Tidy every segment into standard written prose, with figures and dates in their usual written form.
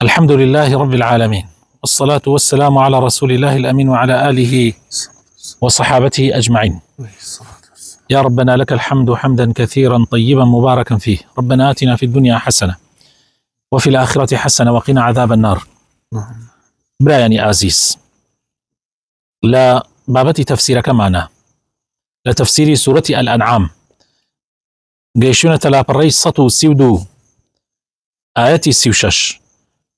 الحمد لله رب العالمين، والصلاة والسلام على رسول الله الأمين وعلى آله وصحابته أجمعين. يا ربنا لك الحمد حمدا كثيرا طيبا مباركا فيه. ربنا آتنا في الدنيا حسنة وفي الآخرة حسنة وقنا عذاب النار. برایانی ئازیز، لە بابەتی تەفسیرەکەمانە لە تەفسیری سوورەتی ئەلئەنعام گەیشتوونەتە لاپەڕەی 132 ئایەتی 36.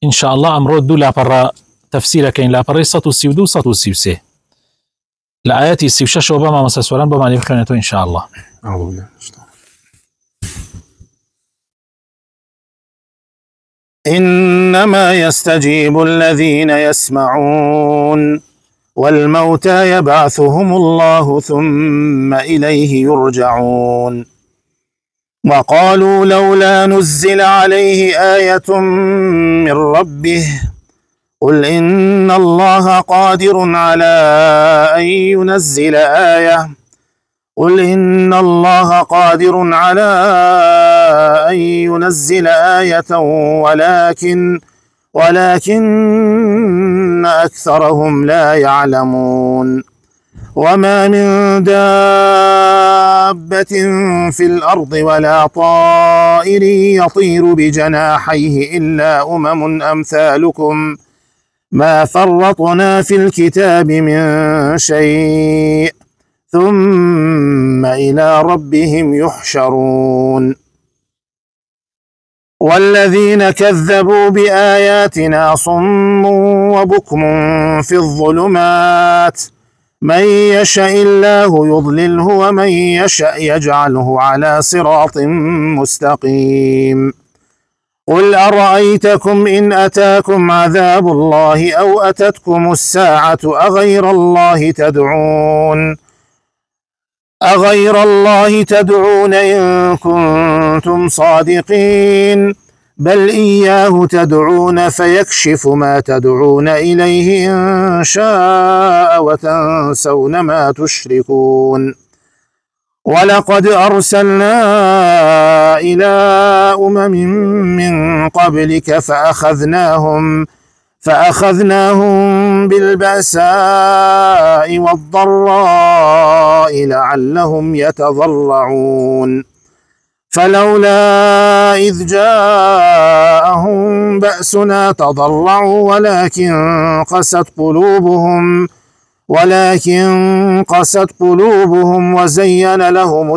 ئینشاء الله ئەمڕۆ دوو لاپەڕە تەفسیرەکەین، لاپەڕەی 132 و 133 لە ئایەتی 36 بە مامۆستا سۆران بۆمانی بخوێنێتەوە ئینشاء الله. إنما يستجيب الذين يسمعون والموتى يبعثهم الله ثم إليه يرجعون. وقالوا لولا نزل عليه آية من ربه قل إن الله قادر على أن ينزل آية قل إن الله قادر على أن ينزل آية ولكن أكثرهم لا يعلمون. وما من دابة في الأرض ولا طائر يطير بجناحيه إلا أمم أمثالكم ما فرطنا في الكتاب من شيء ثم إلى ربهم يحشرون. والذين كذبوا بآياتنا صم وبكم في الظلمات من يشاء الله يضلله ومن يشاء يجعله على صراط مستقيم. قل أرأيتكم إن أتاكم عذاب الله أو أتتكم الساعة أغير الله تدعون إن كنتم صادقين بل إياه تدعون فيكشف ما تدعون إليه إن شاء وتنسون ما تشركون. ولقد أرسلنا إلى أمم من قبلك فأخذناهم بالبأساء والضراء لعلهم يتضرعون. فلولا إذ جاءهم بأسنا تضرعوا ولكن قست قلوبهم وزين لهم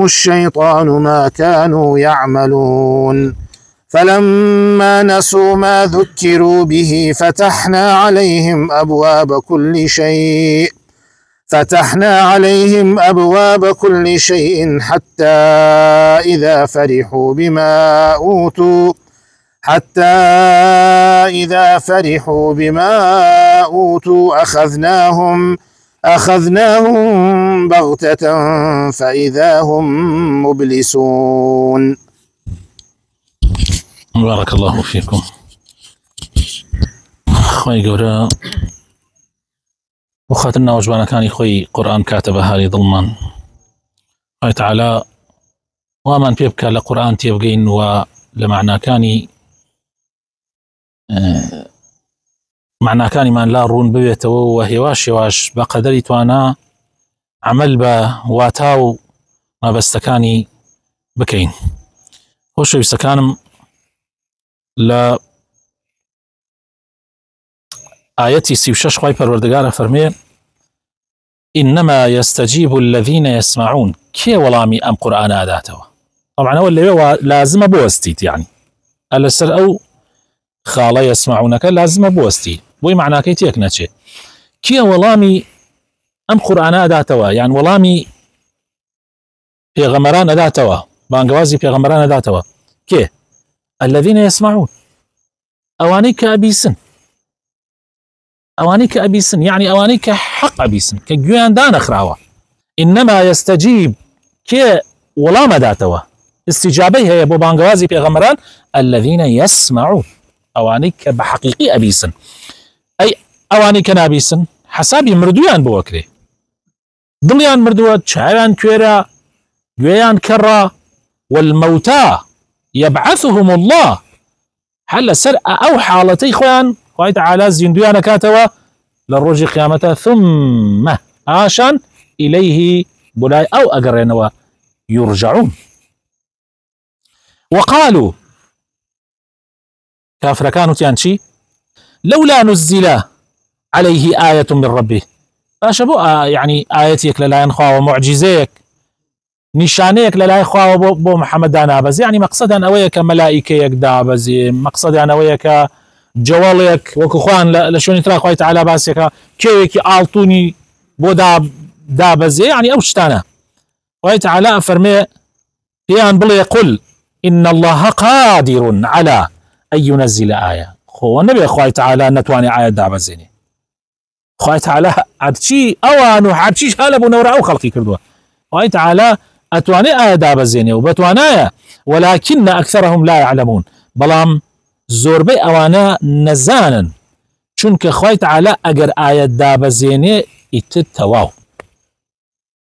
الشيطان ما كانوا يعملهم فلما نسوا ما ذكروا به فتحنا عليهم أبواب كل شيء حتى إذا فرحوا بما أوتوا أخذناهم بغتة فإذا هم مبلسون. بارك الله فيكم. خوي قورا وخاتنا وجبانا كان خوي قرآن كاتبها لي ظلمان خوي تعالى ومن بيبكى لقرآن تيبقين ولمعنى كاني معنى كاني من لا رون ببيته وهواش بقدري توانا عمل بواتاو ما بستكاني بكين خوش يستكانم لا آياتي 36 خوي پروردگار فرمي إنما يستجيب الذين يسمعون. كي ولامي أم قرآن آداته طبعا هو اللي لازم بوستيت يعني السر أو خالا يسمعونك لازم بوستي بوي معناه كيتيك نتشي كي ولامي أم قرآن آداته يعني ولامي في غمران آداته بانقوازي في غمران آداته كي الذين يسمعون أوانيك أبيسن يعني أوانيك حق أبيسن كجوان دان أخراوا. إنما يستجيب كي ولا مداتوا استجابه هي بانقوازي في غمران الذين يسمعون أوانيك بحقيقي أبيسن أي أوانيك نابيسن حسابي مردويان بوكري دليان مردوات شايان كويرا جويان كرا والموتى يبعثهم الله حل سر أو حالتي خوان خوي تعالى زندويانا كاتوا للرجي قيامته ثم عاشان إليه بلاي أو أقرينوا يرجعون. وقالوا كافر كانوا تيانشي لولا نزل عليه آية من ربه فاشبو يعني آيتك للا ينخوا ومعجزيك نشانيك للا يخوا بو محمد دابز يعني مقصدا أويك ملائكة دابز مقصدا أويك جوالك وكخوان لشوني ترى خوي تعالى باسك كيك آلتوني بو دابز يعني أوشتانا خوي تعالى فرمي يان بل يقول إن الله قادر على أن ينزل آية خو النبي خوي تعالى نتواني آية دابزيني خوي تعالى عدشي أوانو عدشي شالبو نورا أو خلقي كردوا خوي تعالى أتواني آية دابزيني وبتوانايا ولكن أكثرهم لا يعلمون بلام زوربي أوانا نزانا چونك خوي تعالى أجر آية دابزيني اتتواو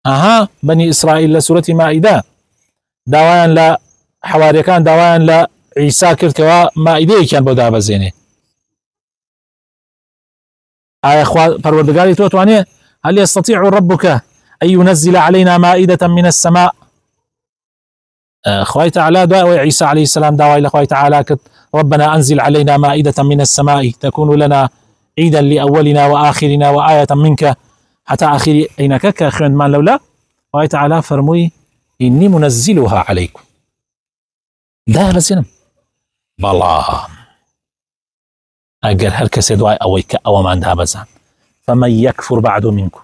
أها بني إسرائيل لسورة مائدة داوان لا حواري كان داوان لا عيسى كرتوا مائدة كان بو دابزيني آية خواه پروردگاري تواني هل يستطيع ربك أن ينزل علينا مائدة من السماء خوي تعالى دعوة عيسى عليه السلام دعوة إلى خوي تعالى ربنا أنزل علينا مائدة من السماء تكون لنا عيدا لأولنا وآخرنا وآية منك حتى آخر أينك كأخوان ما لولا خوي تعالى فرموي إني منزلها عليكم ده بسنم بالله أجر هل كسدواي أويك أو ما عندها بزان فمن يكفر بعد منكم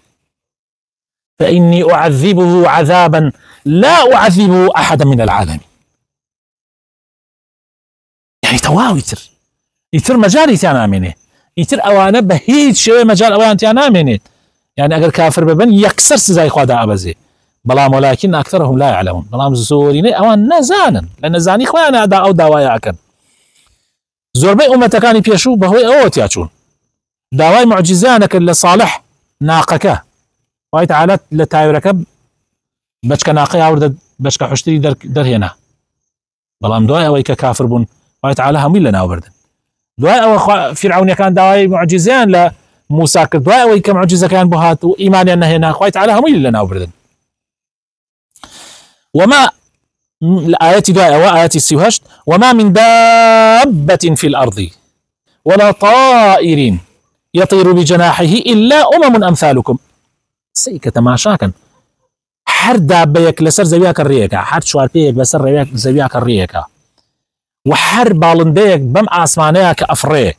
فإني أعذبه عذابا لا أعذبه أحدا من العالمين يعني تواو يتر مجالي تانا منه يتر أوانا بهيج شوي مجال أوان تانا منه يعني أجر كافر ببن يكسر سزاي خوادا أبزي بلام ولكن أكثرهم لا يعلمون بلام زوريني أوان نزانا لأن زاني خوانا أدا أو داوايا أكن زوربي أمتكاني بيشو بهوي أوت ياتشون داواي معجزانك اللي صالح ناقك خوي تعالى لتايركب بچك ناقي أورد بچك حشتري در هنا بلام دواي أويك كافر بون خوي تعالى هم لنا أوردن دواي أو فرعون كان دواي معجزان لموسى كر دواي أويك معجزة كان بهات وإيمان أنه هنا خوي تعالى هم لنا أوردن وما الآيات دواي أو آيات السوهشت وما من دابة في الأرض ولا طائر يطير بجناحه إلا أمم أمثالكم سيك تماشاكن حر دابيك لسر زوياك الريكا حر شواربيك بسر زوياك الريكا وحر بالنديك بم آسمانيك أفري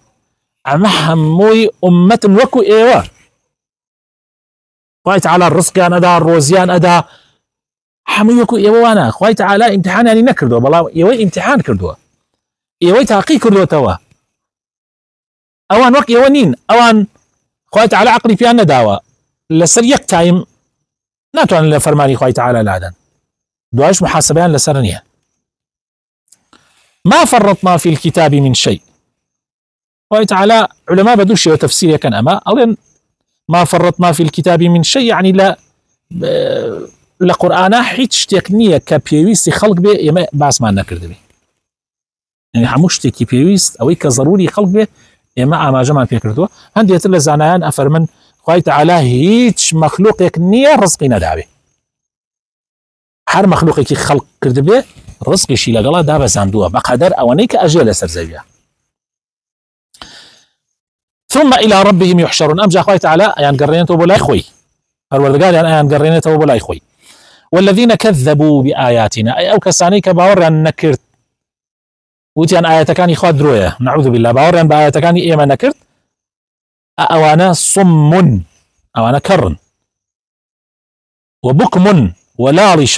أما هموي أمة وكو إيوه خوي تعالى الرزق أدا الروزيان أدا هموي وكو إيوه أنا خوي تعالى امتحان يعني نكردو بلا إيوه امتحان كردو إيوه تحقيق كردو توا أوان وك إيوه نين أوان خوي تعالى عقلي فيها نداوة لسر يك تايم ناتوان لفرماني خوي تعالى لعدن دواش محاسبان لسرنية ما فرطنا في الكتاب من شيء خوي تعالى علماء بدوشي وتفسير كان أما أولا ما فرطنا في الكتاب من شيء يعني لا لقرآن حيتش تكنية كبيويست خلق به يما باس ما نكرد به يعني حموشتي كبيويست أو كضروري خلق به يما أما جمع فيكردوه هندي يتلى زعنان أفرمن خوي تعالى هيتش مخلوق يكنية رزقي ندابه هر مخلوق كي خلق كرد به رزقي شي لقلا دابه زاندوه بقدر أوانيك أجيل سرزيبيا ثم إلى ربهم يحشرون أمجا خوي تعالى أيان قرينته بولاي خوي الوردقال أيان قرينته بولاي خوي والذين كذبوا بآياتنا أي أو كساني كباور أن نكرت وتيان آياتكاني خواد دروية نعوذ بالله باور أن بآياتكاني إيما نكرت أوانا صم أوانا كرن وبكم ولارش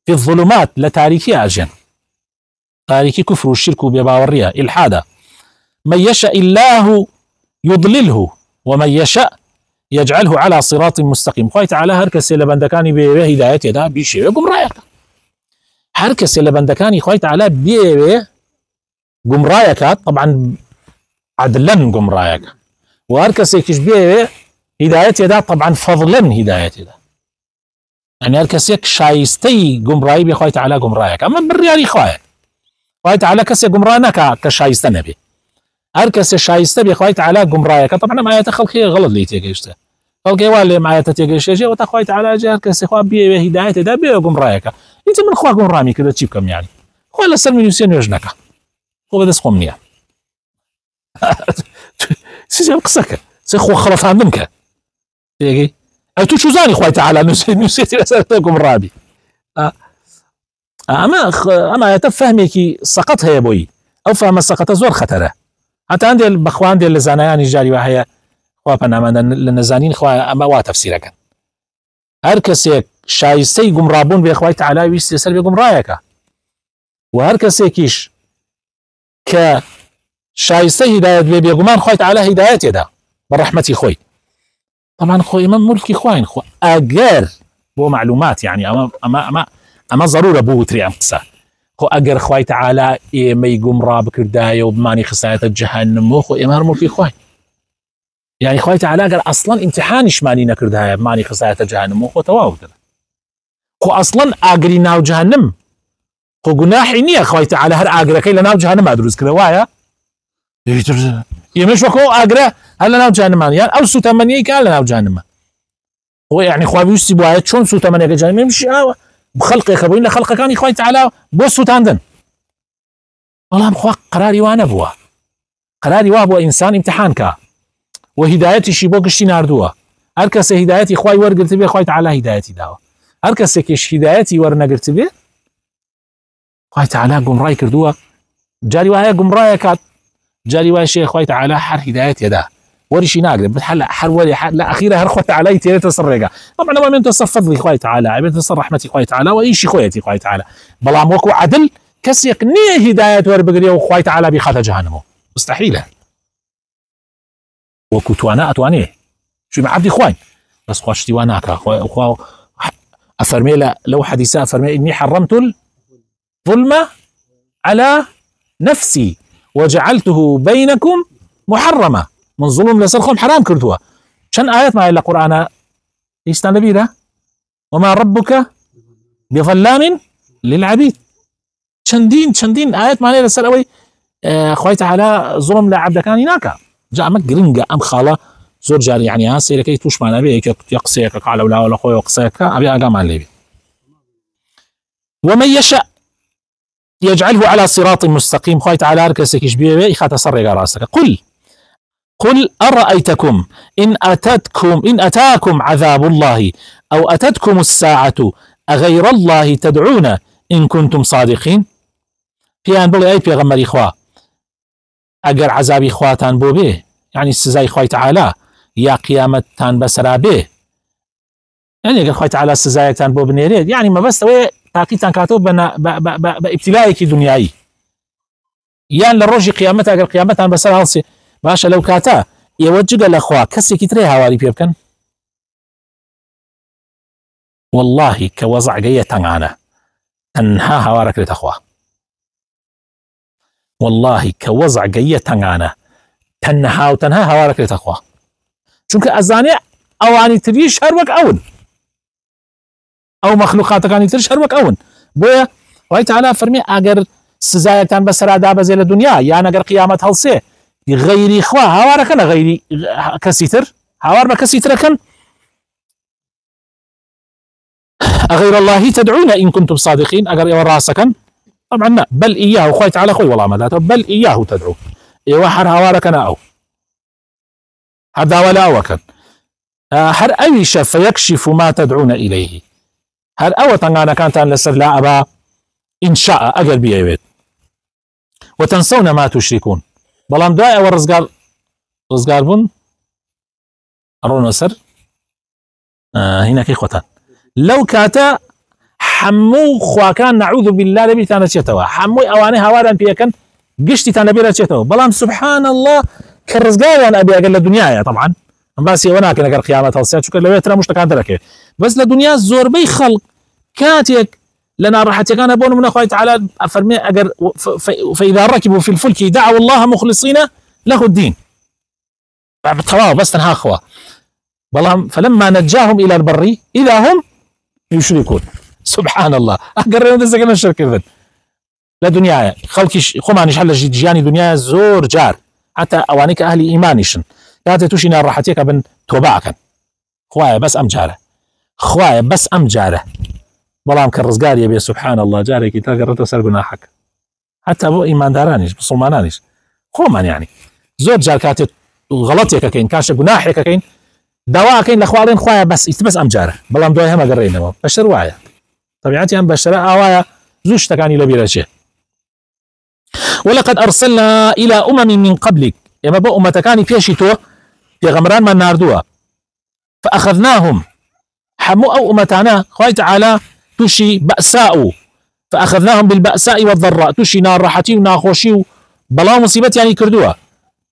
في الظلمات لتاريكي أجن تاريكي كفر والشرك بباورية إلحادا من يشاء الله يضلله ومن يشاء يجعله على صراط مستقيم خوي تعالى هركس اللي بندكاني بهدايته ده بيشي قمرايك هركس اللي بندكاني خوي تعالى بيه قمرايك طبعا عدلا قمرايك وهركس يكش بيه هدايته ده طبعا فضلا هدايته ده يعني هركس يك شايستي قمراي بخوي تعالى قمرايك اما بالريالي خوي خوای تعالی کەسێ گومڕا نەکا کە شایستە نەبێ هەر کەسێ شایستە بێ خوای تعالی گومڕایەکە طبعا ئەم ئایەتە خەڵکی غەڵەت لێی تێگەیشتە خەڵکی وا لێم ئایەتە تێگەیشتێ وەتا خوای تعالی جار کەسێ خوا بێوێ هیدایەتێدا بێوێ گومڕایەکە هیچ من خوا گومڕامی کردە چی بکەم یانی خوا لەسەر منووسێ نوێژ نەکە خۆ بەدەست خۆم نییە سیزم قسەکە سێ خۆ خەڵەتاندن کە تێگەی ئەو تو چوزانی خوای تعالی نووسێتی لەسەر تۆ گومڕابی ئەمە ئایەتە فەهمێکی سەقەت هەیە بۆی ئەو فەهمە سەقەتە زۆر خەتەرە هەتا هەندێک بەخوا هەندێک لە زانایانی جاری وا هەیە خوا پەنامەندە لە نەزانین خوا ئەمە وا تەفسیرەکەن هەر کەسێک شایستەی گومڕابوون بێ خوای تعالی ویستی لەسەر بێ گومڕایەکە و هەر کەسێکیش کە شایستە هیدایەت بێ بێگومان خوای تعالی هیدایەتێدا بە ڕەحمەتی خۆی طبعا خۆی ئێمە مولکی خواین خۆ ئەگەر بۆ معلومات یعنی ئەمە ضرورە بۆ وتری ئەم قسە خۆ ئەگەر خوای تعالی ئێمەی گومڕا بکردایە و بمانی خسایەتە جەهەنەم خۆ ئێمە هەر مولکی خواین يعني خوای تعالی ئەگەر ئەسڵەن ئیمتیحانیشمانی نەکردایە بمانی خسایەتە جەهەنەم خۆ تەواو دەبێت خۆ ئەسڵەن ئاگری ناو جەهەنەم خۆ گوناحی نییە خوای تعالی هەر ئاگرەکەی لە ناو جەهەنەما دروست کردە وایە ئێمەش وەکو ئاگرە هەر لە ناو جەهەنەمان یان ئەو سوتەمەنیەی کە لە ناو جەهەنەمە خۆ یعنی خوا ویستی بوایە چۆن سوتەمەنیەکە جەهەنەم مشی ئاوە بخەڵقێکە بووین لە خەڵقەکانی خوای تعالی بۆ سوتاندن بەڵام خوا قەراری وا نەبووە قەراری وا بووە ئینسان ئیمتیحان کە و هیدایەتیشی بۆ گشتی ناردووە هەر کەسێ هیدایەتی خوای وەرگرت بێ خوای تعالی هیدایەتی داوە هەر کەسێکیش هیدایەتی وەرنەگرت بێ خوای تعالی گومڕای کردووە جاری وایە گومڕایە کات جاری وایە شێ خوای تعالی هەر هیدایەتێدا وەریشی ناگرێت هەر وەری لە ئەخیرە هەر خوای تعالی تێرێتە سەر ڕێگا طبعا ئەمە بێتە سەر فەضلی خوای تعالی بێتە سەر ڕەحمەتی خوای تعالی و ئیشی خۆیەتی خوای تعالی بەڵام وەکو عەدل کەسێک نییە هیدایەت وەربگرێ و خوای تعالی بیخاتە جەهەنەمەوە مستحیلە وەکو توانە ئەتوانێ شوی عەبدی خوای بەس خوا شتی وا ناکا خوا ئەفەرمێ لەو حەدیسە ئەفەرمێ ئینی حەڕەمت الظلم على نفسي وجعلته بينكم محرمة من ظلم لەسەر خۆم حرام کردووە چەند ئاەت مایە لە قورئانە هیچتان لەبیرە وما ربك بظلام للعبيد چەندین ئاەت مانێ لەسەر ئەوەی خوای تعالی ظلم لە عەبدەکانی ناکا جا ئەمە گرنگە ئەم خاڵە زۆر جار یعنی ها سیرەکەی تووشمانە بێ یەک قسەیەکە قالە ولاوە لە خۆی قسەیەکە ئەبێ ئاگامان لێبێ ومن يشاء يجعله على صراط مستقيم خوای تعالی هەر کەسێکیش بێوێ ئیخاتە سەر ڕێگا ڕاستەکە قل أرأيتكم إن أتاكم عذاب الله أو أتتكم الساعة أغير الله تدعون إن كنتم صادقين پیان بڵێ ئەی پێغەمبەری خوا ئەگەر عەزابی خواتان بۆ بێ يعني سزای خوای تعالی یا قیامەتتان بەسەرا بێ يعني ئەگەر خوای تعالی سزایەکتان بۆ بنێرێت يعني مەبەستەوەی تاقیتان کاتەوە بە ئیبتیلایەکی دنیایی یان لە ڕۆژی قیامەت ئەگەر قیامەتان بەسەر هەڵسێ باشە لەو کاتە ئێوە جگە لە خوا کەسێکی ترێ هاواری پێ بکەن واللهی کە وەزعگەیە تەنگانە تەنها هاوارەکرێتە خوا واللهی کە وەزعگەیە تەنگانە تەنها هاوارەکرێتە خوا چونکە ئەزانێ ئەوانی تریش هەر وەک ئەون ئەو مەخلوقاتەکانی ترش هەر وەک ئەون بۆیە خوای تعالی فەرمێ ئەگەر سزایەکتان بەسەرا دابەزێ لە دنیا یان ئەگەر قیامەت هەڵسێ غەیری خوا هاوارەکە لە غەیری کەسی تر هاوار بە کەسی ترەکەن أغير الله تدعون إن كنتم صادقين أجر إيوه راسكن طبعا لا بل إياه خوي تعالى خوي والله ما بل إياه تدعو إيوه حر هواركنا أو هذا ولا وكن هر أيش فيكشف ما تدعون إليه هر أو تنغانا كانت أن لسر لا أبا إن شاء أجر بيعبد وتنسون ما تشركون بلان دائع ورزقار بون أرونا سر هنا كي خوتان لو كاتا حمو خواكان نعوذ بالله لبي تانا تشيتوا حمو اواني هواران بيكن قشتي تانا بيرا تشيتوا بلان سبحان الله كرزقاي انا ابي اقل الدنيا طبعا بس وناك نقر قيامات هالسيات شكرا لو ترى مشتكى دركه بس لدنيا زور بي خلق كاتيك لنا راحت كان ابون من اخوي تعالى افرمي اقر فاذا ركبوا في الفلك دعوا الله مخلصين له الدين بالطواب بس تنها اخوه بلان فلما نجاهم الى البر اذا هم يشركون سبحان الله أقرر أن تسكن الشرك ذن لە دنیاە خەڵکیش خۆمانیش هەر لە ژیانی دنیا زۆر جار حتى ئەوانەی کە ئەهلی ئیمانیشن کاتێ تووشی ناڕەحەتیەکە بن تۆبەکەن خوایە بەس ئەم جارە خوایە بەس ئەم جارە بەڵام کە ڕزگاریە بێ سبحان الله جارێکی تاگەڕێتە سەر گوناحەکە حتى بۆ ئیماندارانیش مسلمانانیش خۆمان یعنی زۆر جار کاتێ غەڵەتێکەکەین کاشە گوناحێکەکەین داواکەین لە خوا خوایە بەس ئەم جارە بەڵام دوای هەمەگەڕێنەوە بەشەر وایە طبيعتي أم بشرة آوايا زوج تكاني لبيرشة ولقد أرسلنا إلى من قبلك إما بو أمتكاني بيشتو بيغمران من ناردوها فأخذناهم حمو أو أمتانا خوي تعالى تشي بأساء فأخذناهم بالبأساء والضراء تشي نار راحتي وناخوشي بلا مصيبة يعني كردوها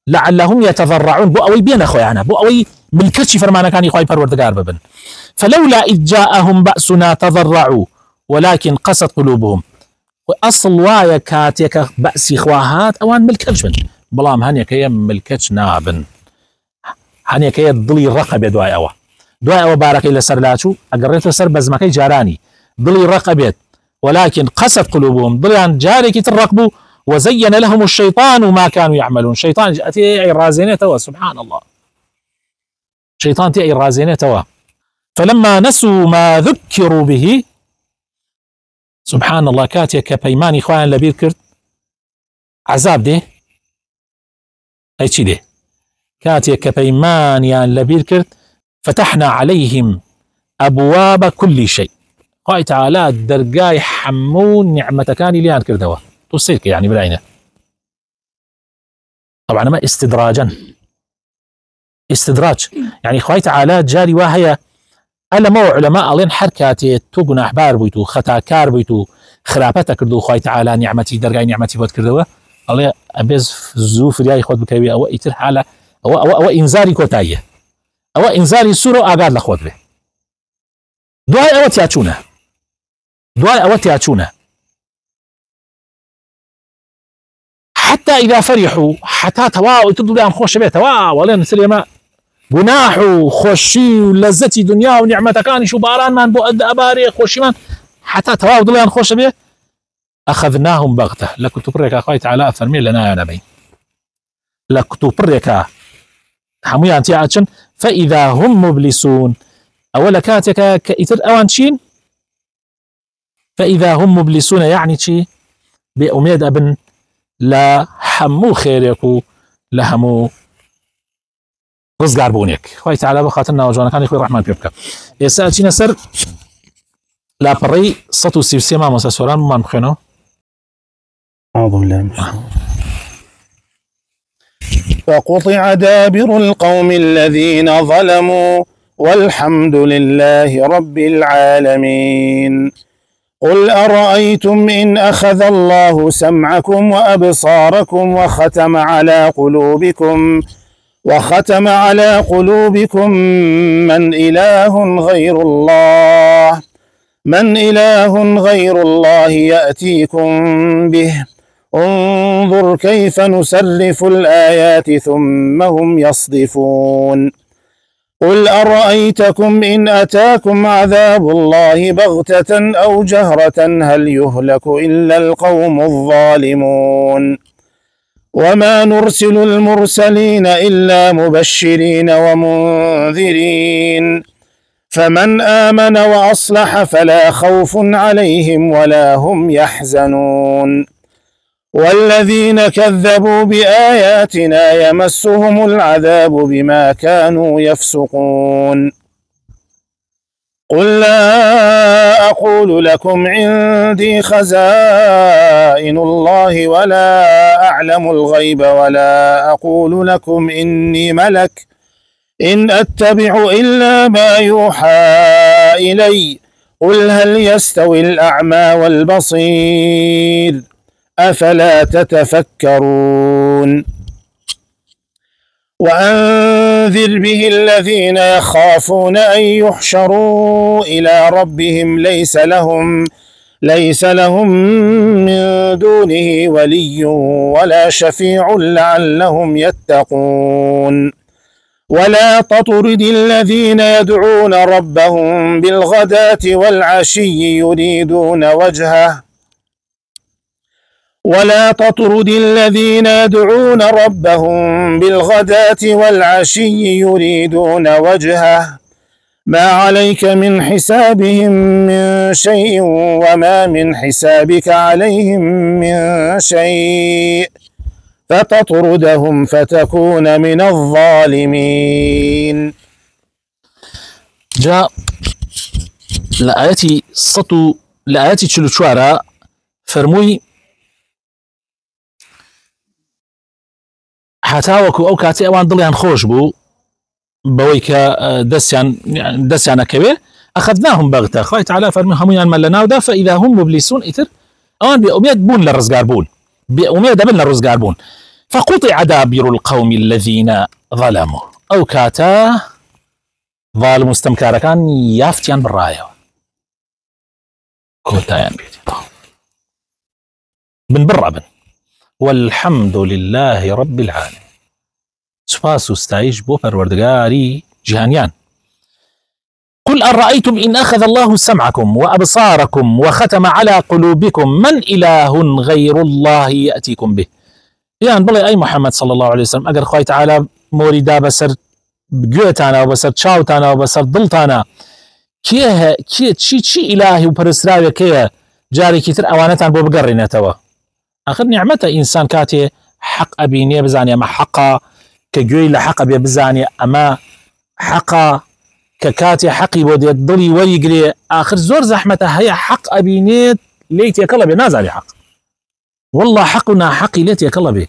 لعلهم يتضرعون بو أوي بين أخوي أنا بو أوي من كرشي فرمانا كان يخوي پروردگار ببن فلولا إذ جاءهم بأسنا تضرعوا ولكن قست قلوبهم وأصل وايا كاتيك بأسي خواهات أوان ملكتش من بلام هانيا كيا ملكتش نابن هانيا كيا ضلي الرقبة دواي أوا بارك إلا سرلاتشو أقريت لسر بزمكي جاراني ضلي الرقبة ولكن قست قلوبهم ضلي عن جاري كي ترقبوا وزين لهم الشيطان ما كانوا يعملون شيطان أتي رازينة توا سبحان الله شيطان تي رازينة توا فلما نسوا ما ذكروا به سبحان الله كاتيا كبيماني خوان لبير كرت عذاب ده أي شي ده كاتيا كبيماني لبير كرت فتحنا عليهم أبواب كل شيء قال تعالى درجاي حمون نعمة كاني ليان كردوا توصيك يعني بالعينة طبعا ما استدراج يعني خوي تعالى جاري وهي ألا مو علماء ألين حركاتي تو جناح بار بيتو خطا كار بيتو خرابته كردو خوي تعالى نعمتي درجاي نعمتي بود كردوا الله أبز زوف رياي خود بكوي أو إتر حالة أو إنزاري كوتاية أو إنزاري سورو أقاد لخود به دعاء أوت ياتشونه حتى إذا فرحوا حتى تواو تدو لهم خوش بيه تواو ولين سليما جناحو خوشي ولذتي دنيا ونعمة كان شو باران من بو أباري خوشي من حتى تواو دو لهم خوش بيه أخذناهم بغتة لكتو بريك أخوي تعالى أفرمي لنا يا نبي لكتو بريك حمويا أنتي عاتشن فإذا هم مبلسون أولا كاتك كإتر أوانشين فإذا هم مبلسون يعني شي بأميد أبن لا حمو خيركو لهمو رزقار بونيك خوي تعالى بخاطرنا وجوانا كان يخوي الرحمن بيبكا يسألتنا سر لا بري صوتو سيما موسى سوران ما مخينو أعوذ بالله من فقطع دابر القوم الذين ظلموا والحمد لله رب العالمين قل أرأيتم إن أخذ الله سمعكم وأبصاركم وختم على قلوبكم من إله غير الله يأتيكم به انظر كيف نصرف الآيات ثم هم يصدفون قل أرأيتكم إن أتاكم عذاب الله بغتة أو جهرة هل يهلك إلا القوم الظالمون وما نرسل المرسلين إلا مبشرين ومنذرين فمن آمن وأصلح فلا خوف عليهم ولا هم يحزنون والذين كذبوا بآياتنا يمسهم العذاب بما كانوا يفسقون قل لا أقول لكم عندي خزائن الله ولا أعلم الغيب ولا أقول لكم إني ملك إن أتبع إلا ما يوحى إلي قل هل يستوي الأعمى والبصير أفلا تتفكرون وأنذر به الذين يخافون أن يحشروا إلى ربهم ليس لهم من دونه ولي ولا شفيع لعلهم يتقون ولا تطرد الذين يدعون ربهم بالغداة والعشي يريدون وجهه ولا تطرد الذين يدعون ربهم بالغداة والعشي يريدون وجهه ما عليك من حسابهم من شيء وما من حسابك عليهم من شيء فتطردهم فتكون من الظالمين. جاء لآياتي چلوچوارە فرمووی هەتاوەکو ئەو کاتێ ئەوان دڵیان خۆش بوو بەوەی کە دەستیان ئەکەوێ ئەخەذناهم بەغتە خوای تەعالا فەرمووی هەموویانمان لە ناودا فەئیذا هم مبلیسون ئیتر ئەوان بێئومێد بوون لە ڕزگار بوون بێئومێد دەبن لە ڕزگار بوون فقطع دابر القوم الذين ظلموا ئەو کاتە ظالم مستەمکارەکان یافتیان بڕایەوە کۆتایان بێت بن بڕە بن والحمد لله رب العالمين سپاس و ستایش بۆ پەروەردگاری جیهانیان قل أرأيتم إن أخذ الله سمعكم وأبصاركم وختم على قلوبكم من إله غير الله يأتيكم به يعني بڵێ أي محمد صلى الله عليه وسلم ئەگەر خوای تعالى مۆریدا بەسەر گوێتانە و بەسەر چاوتانە و بەسەر دڵتانە چی ئیلاهی و پەرستراوێکەیە جارێکی تر ئەوانەتان بۆ بگەڕێنێتەوە آخر نعمەتە ئینسان کاتێ حەق ئەبینێ بزانێ ئەمە حەقا کە گوێی لە حەقە بێ بزانێ ئەمە حەقا کە کاتێ حەقی بۆ دێت دڵی وەریگرێ آخر زۆر زەحمەتە هەیە حەق ئەبینێت لێی تێکەڵە بێ نازانێ حەق والله حەق و ناحەقی لێ تێکەڵە بێ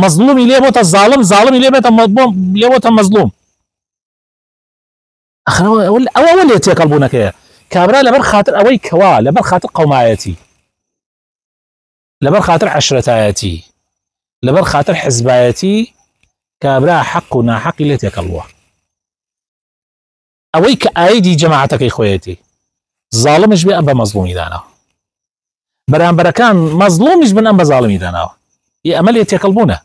مەزلومی لێ بۆتە زاڵم زاڵمی لێ بۆتە مەزلوم ئەوە لێ تێکەڵ بوونەکەیە کابرا لەبەر خاتر ئەوەی کەوا لەبەر خاتر قەومایەتی لەبەر خاتر عەشرەتایەتی لەبەر خاتر حزبایەتی کابرا حەق و ناحەقی لێ تێکەڵوە ئەوەی کە ئایدی جەماعەتەکەی خۆیەتی زاڵمش بێ ئەم بە مەزلومی داناوە بەرامبەرەکان مەزلومیش بن ئەم بە زاڵمی داناوە ئەمە لێ تێکەڵ بوونە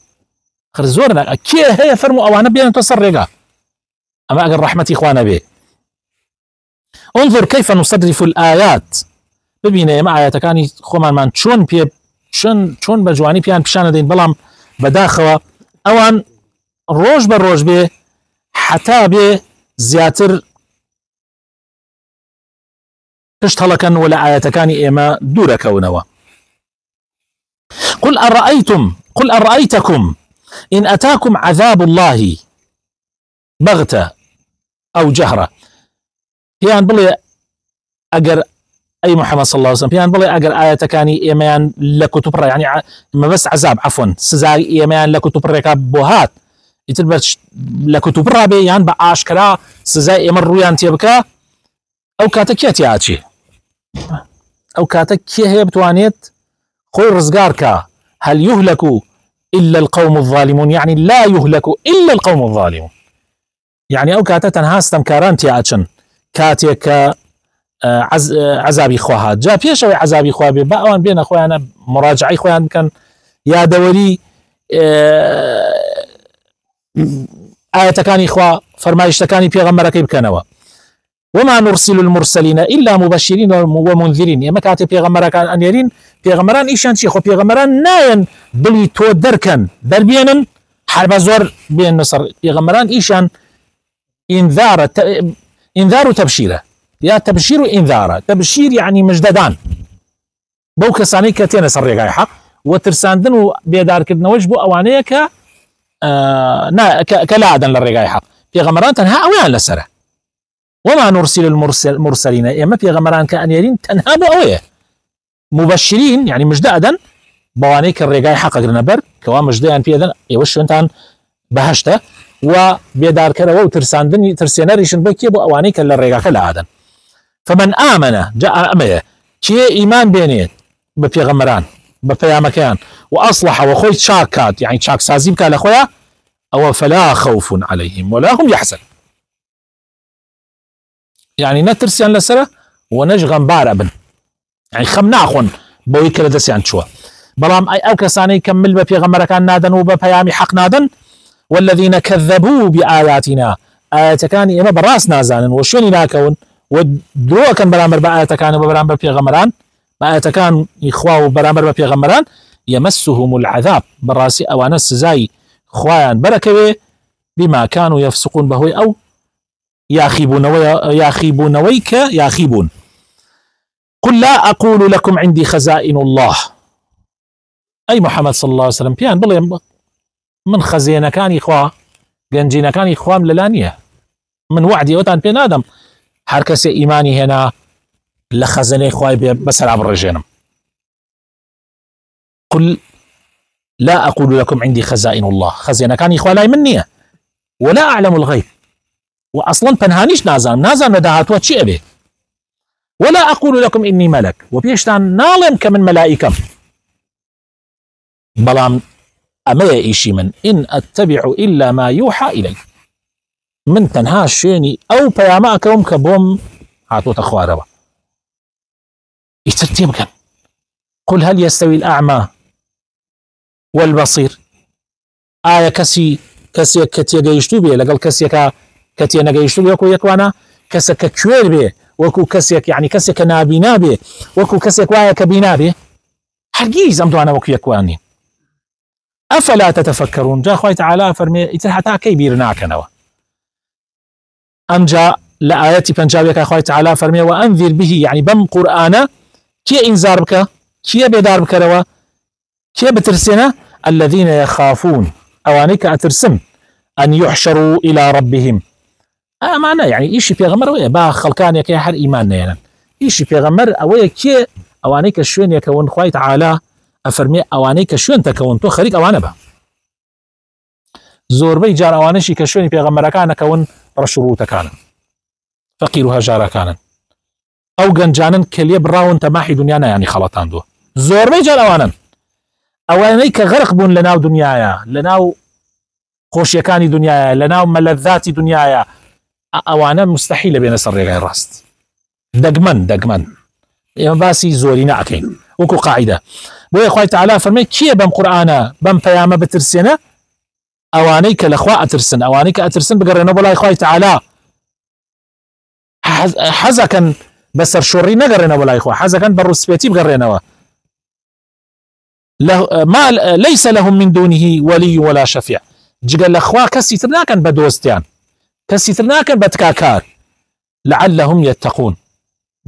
خر زۆر کێ هەیە فەرموو ئەوانە بێنن تۆ سەر ڕێگا ئەمە ئەگەر ڕەحمەتی خوا نەبێ انظر كيف نصرف الآيات ببینە ئێمە ئاياتەکانی خۆمانمان چۆن بە جوانی پیان پیشانە دەین بەڵام بەداخەوە ئەوان ڕۆژ بە ڕۆژ بێ حتا بێ زیاتر پشت هەڵەکەن و لە ئاياتەکانی ئێمە دوورەکەونەوە قل أرأيتكم إن أتاكم عذاب الله بغتة أو جهرة پیان بڵێ ئەگەر أي محمد صلى الله عليه وسلم پیان بڵێ ئەگەر ئاياتەکانی ئێمەیان لە کتوبڕە يعني مەبەست عذاب عفوا سزای ئێمەیان لە کتوبڕێکا بۆ هات ئیتر لە کتوبڕا بێ یان بە ئاشکرا سزای ئێمە ڕوویان تێ بکە ئەو کاتە کێ تیاچێ ئەو کاتە کێ هەیە بتوانێت خۆی ڕزگار کە هل يهلك إلا القوم الظالمون يعني لا يهلك إلا القوم الظالمون يعني أو كاتة تنها استمكاران تياچن كاتيك عذابي خواهات جا بيشوي عذابي خوابي بأوان بين أخوانا مراجعي خوان كان يا دوري آياتكاني خوا فرمايشتكاني بيغمركي بكنوا وما نرسل المرسلين إلا مبشرين ومنذرين يما كاتب بيغمركان أنيرين بيغمران إيشان شيخو بيغمران ناين بلي تو دركن دربينن حرب زور بين نصر بيغمران إيشان إنذار وتبشيره يا تبشير وإنذار تبشير يعني مجددان بو كساني كتين سر ريغاي حق وترساندن وبيدار كدنا وجبو أوانيك كلاعدا للريغاي حق بيغمران تنها أوان لسره وما نرسل المرسلين إما بيغمران كأنيرين تنها بو أويه مبشرين يعني مجددا بوانيك الريغاي حق قرنبر كوا مجديان بيدن يوش انتان بهشته وبيدار كرو ترساندن ترسينريشن بكي بو اوانيك للريغا كالعادا فمن آمن جاء أميه كي إيمان بينيت ببيغمران ببيامكان وأصلح وخوي شاكات يعني شاك سازيب كان أخويا أو فلا خوف عليهم ولا هم يحزن يعني نترسيان لسرة ونجغن باربن يعني خمناخون بوي كلا دسيان شوى بلام أي أو كساني كمل ببيغمركان نادن وببيامي حق نادن والذين كذبوا بآياتنا آياتكان إما براس نازان وشوني ناكون ودروا كان برامبر بآياتكان وبرامبر بيغمران بآياتكان إخواه برامبر بيغمران يمسهم العذاب براسي أوانا سزاي خوايان بركوي بما كانوا يفسقون بهوي أو ياخيبون. قل لا أقول لكم عندي خزائن الله. أي محمد صلى الله عليه وسلم بيان بلي من خزينة كان إخوة جنجينا كان إخوام للانية من وعدي وتان بين آدم حركة إيماني هنا لخزنة إخوة بس العب الرجينم. قل لا أقول لكم عندي خزائن الله، خزينة كان إخوة لا منية ولا أعلم الغيب، وأصلا بنهانيش نازم نداهات واتشي أبي، ولا أقول لكم إني ملك وبيشتان نالم كمن ملائكة، بلام أما إيشي من إن أتبع إلا ما يوحى إلي، من تنها شيني أو بياما أكرم كبوم هاتو تخواربا يترتيب كان. قل هل يستوي الأعمى والبصير؟ آية كسي كتي جيشتو بيه لقل كسي كتي نجيشتو بيه وكو يكوانا كسي كشوير بيه وكو كسي يعني كسي كنابينا بيه وكو كسي كوايا كبينا بيه حرقيز أمدو أنا وكو يكواني. أفلا تتفكرون؟ جاء خوي تعالى فرمي إتحتا كيبير ناكنوا أم جاء لآياتي بنجابيك خوي تعالى فرمي وأنذر به يعني بم قرآن كي إنذار بك كي بيدار بك روا كي بترسنا الذين يخافون أوانيك أترسم أن يحشروا إلى ربهم. معنى يعني إيشي في غمر ويا با خلقان يكي حر إيماننا يعني إيشي في غمر أويا كي أوانيك الشوين يكون خوي تعالى أفرمي أوانيك الشوين تكون تو خريق أوانا با زور بي جار أوانيشي كشوين في غمر كان كون رشروط كان فقيرها جار كان أو جنجانا كليه براون تماحي دنيانا يعني خلطان دو زور بي جار أوانيك غرق بون لناو دنيايا لناو خوشيكاني دنيايا لناو ملذاتي دنيايا أوانا مستحيل بين سري غير راست دقمن باسي زورينا أكين وكو قاعدة بوي خوي تعالى فرمي كي بم قرآن بم بياما بترسنا أوانيك الأخوة أترسن أوانيك أترسن بقرنا بولاي خوي تعالى حزكا بسر شوري نقرنا بولاي خوي حزكا بالرسبيتي بقرنا ما ليس لهم من دونه ولي ولا شفيع. جقال الأخوة كسي ترناكن بدوستيان كسي ترناكن بتكاكار لعلهم يتقون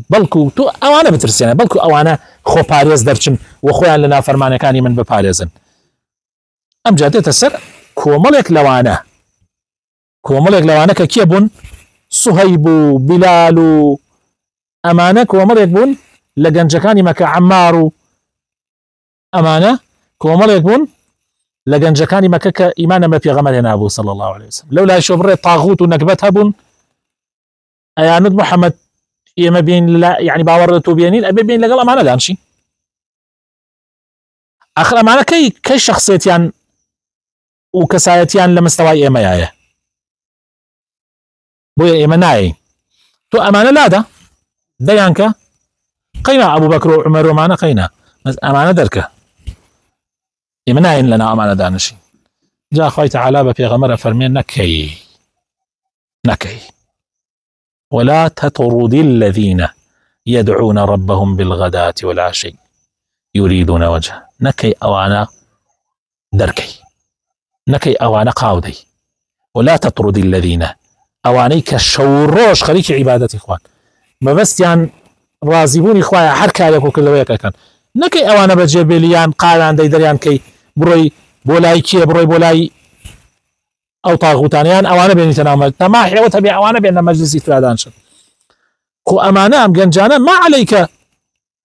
بلكو تو أوانا بترسينا بلكو أوانا خو باريز درچن وخويا لنا فرمانه كاني من بباريزن. أم جادت السر كوملك لوانا ككيبون صهيب بلال أمانة كوملك بون لجنجكاني مكا عمارو أمانة كوملك بون لجنجكاني مكا كإيمان ما في غمرنا أبو صلى الله عليه وسلم لولا شبر طاغوت ونكبتها بون أياند محمد يما بين لا يعني باورتو بينين أبي بين لقل أمانة دانشي آخر أمانة كي شخصيتيان وكسايتيان لمستوى إيما يايا بويا إيما ناي تو أمانة لا دا ديانك قينا أبو بكر وعمر ومانا قينا أمانة دركة إيما ناين لنا أمانة دانشي. جاء خوي تعالى بفي غمرة فرمين نكي ولا تطرد الذين يدعون ربهم بالغداة والعشي يريدون وجهه. نكي أوانا دركي نكي أوانا قاودي ولا تطرد الذين أوانيك شوروش خليك عبادة إخوان ما بس يعني رازبون إخوان حركة لكو كل وياك كان نكي أوانا بجبليان قالان ديدريان كي بروي بولاي كي بروي بولاي أو طاغوتانيان أوانا بيني تنامل تماحي وتبع أوانا بين مجلس إترادانش خو أمانة أم جنجانا ما عليك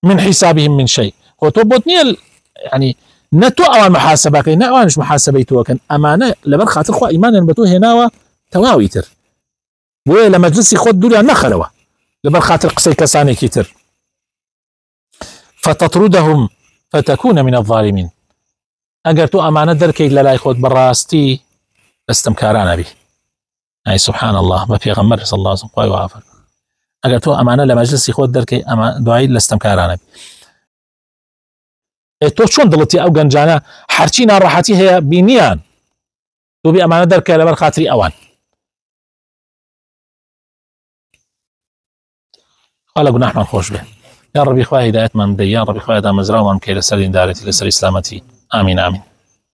من حسابهم من شيء هو توبوتني يعني نتو أوان محاسبة كي نأوان مش محاسبة توكن أمانة لبر خاطر خو إيمانا بتو هناوا تواويتر وي لمجلسي خود دوليا نخلوا لبر خاطر قصي كساني كيتر فتطردهم فتكون من الظالمين. أجر تو أمانة دركي لا يخود براستي استمكارانا به أي سبحان الله ما في غمر صلى الله عليه وسلم قوي وعافر أجر تو أمانة لمجلسي خود دركي أما دعي لاستمكارانا به تو شون ضلتي أو جنجانا حرشينا راحتي هي بنيان تو بأمانة دركي لبر خاطري أوان قال قلنا احنا نخوش به يا رب إخوة هداية من دي، يا رب إخوة هداية مزرعة ومن كيل سرين دارتي لسر إسلامتي. آمين آمين.